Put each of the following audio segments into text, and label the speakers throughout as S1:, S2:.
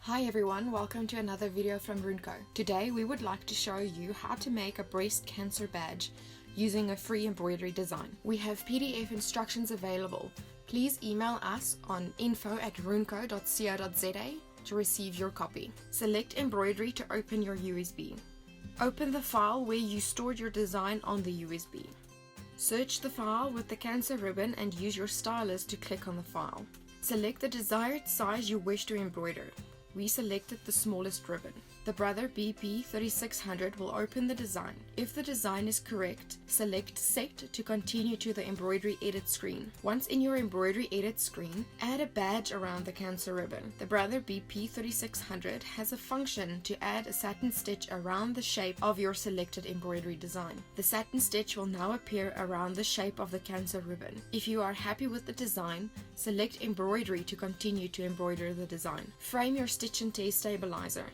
S1: Hi everyone, welcome to another video from Runco. Today we would like to show you how to make a breast cancer badge using a free embroidery design. We have PDF instructions available. Please email us on info@runco.co.za to receive your copy. Select embroidery to open your USB. Open the file where you stored your design on the USB. Search the file with the cancer ribbon and use your stylus to click on the file. Select the desired size you wish to embroider. We selected the smallest ribbon. The Brother BP 3600 will open the design. If the design is correct, select Set to continue to the embroidery edit screen. Once in your embroidery edit screen, add a badge around the cancer ribbon. The Brother BP 3600 has a function to add a satin stitch around the shape of your selected embroidery design. The satin stitch will now appear around the shape of the cancer ribbon. If you are happy with the design, select Embroidery to continue to embroider the design. Frame your stitch and tear stabilizer.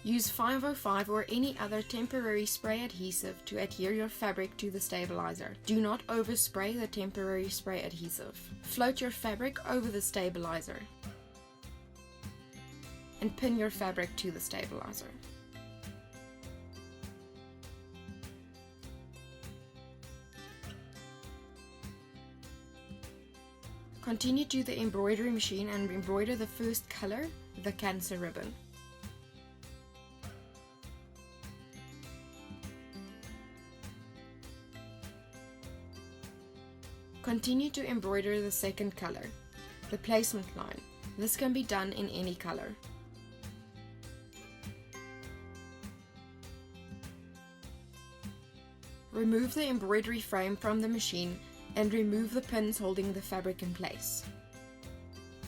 S1: Use 505 or any other temporary spray adhesive to adhere your fabric to the stabilizer. Do not overspray the temporary spray adhesive. Float your fabric over the stabilizer and pin your fabric to the stabilizer. Continue to the embroidery machine and embroider the first color, the cancer ribbon. Continue to embroider the second color, the placement line. This can be done in any color. Remove the embroidery frame from the machine and remove the pins holding the fabric in place.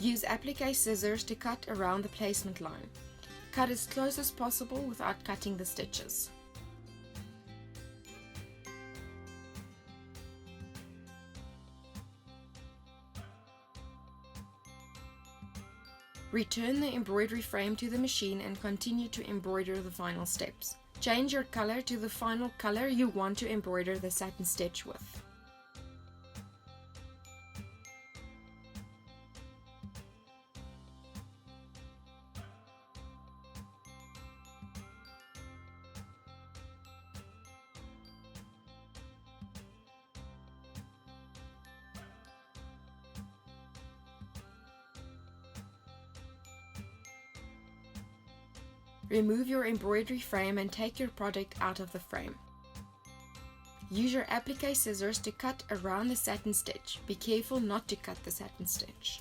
S1: Use applique scissors to cut around the placement line. Cut as close as possible without cutting the stitches. Return the embroidery frame to the machine and continue to embroider the final steps. Change your color to the final color you want to embroider the satin stitch with. Remove your embroidery frame and take your project out of the frame. Use your applique scissors to cut around the satin stitch. Be careful not to cut the satin stitch.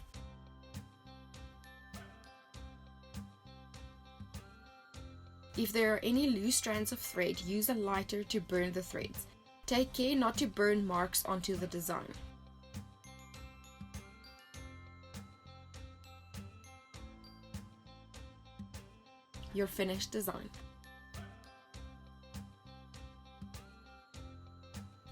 S1: If there are any loose strands of thread, use a lighter to burn the threads. Take care not to burn marks onto the design. Your finished design.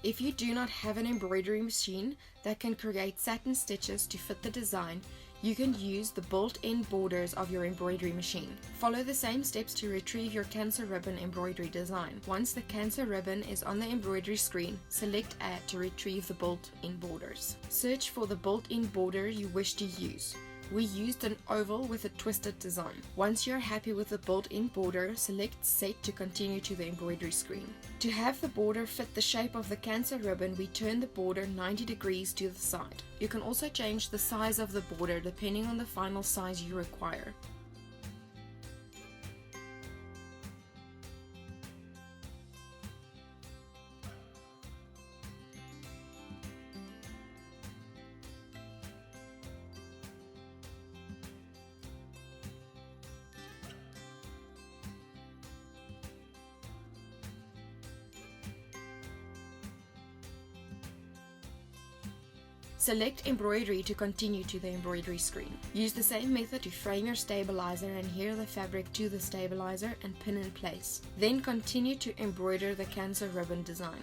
S1: If you do not have an embroidery machine that can create satin stitches to fit the design, you can use the built-in borders of your embroidery machine. Follow the same steps to retrieve your cancer ribbon embroidery design. Once the cancer ribbon is on the embroidery screen, select Add to retrieve the built-in borders. Search for the built-in border you wish to use. We used an oval with a twisted design. Once you're happy with the built-in border, select Set to continue to the embroidery screen. To have the border fit the shape of the cancer ribbon, we turn the border 90 degrees to the side. You can also change the size of the border depending on the final size you require. Select Embroidery to continue to the embroidery screen. Use the same method to frame your stabilizer and adhere the fabric to the stabilizer and pin in place. Then continue to embroider the cancer ribbon design.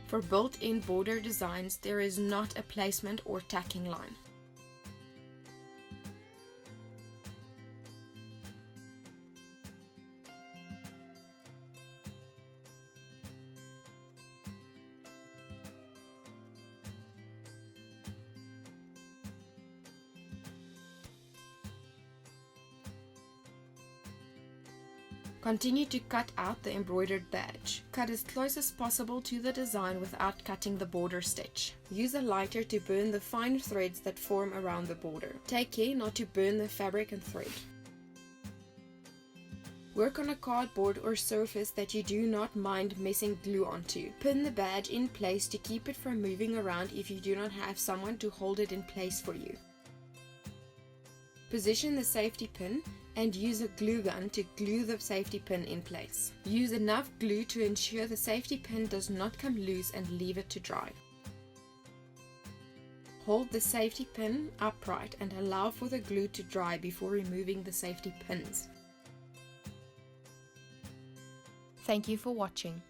S1: For built-in border designs, there is not a placement or tacking line. Continue to cut out the embroidered badge. Cut as close as possible to the design without cutting the border stitch. Use a lighter to burn the fine threads that form around the border. Take care not to burn the fabric and thread. Work on a cardboard or surface that you do not mind messing glue onto. Pin the badge in place to keep it from moving around if you do not have someone to hold it in place for you. Position the safety pin and use a glue gun to glue the safety pin in place. Use enough glue to ensure the safety pin does not come loose and leave it to dry. Hold the safety pin upright and allow for the glue to dry before removing the safety pins. Thank you for watching.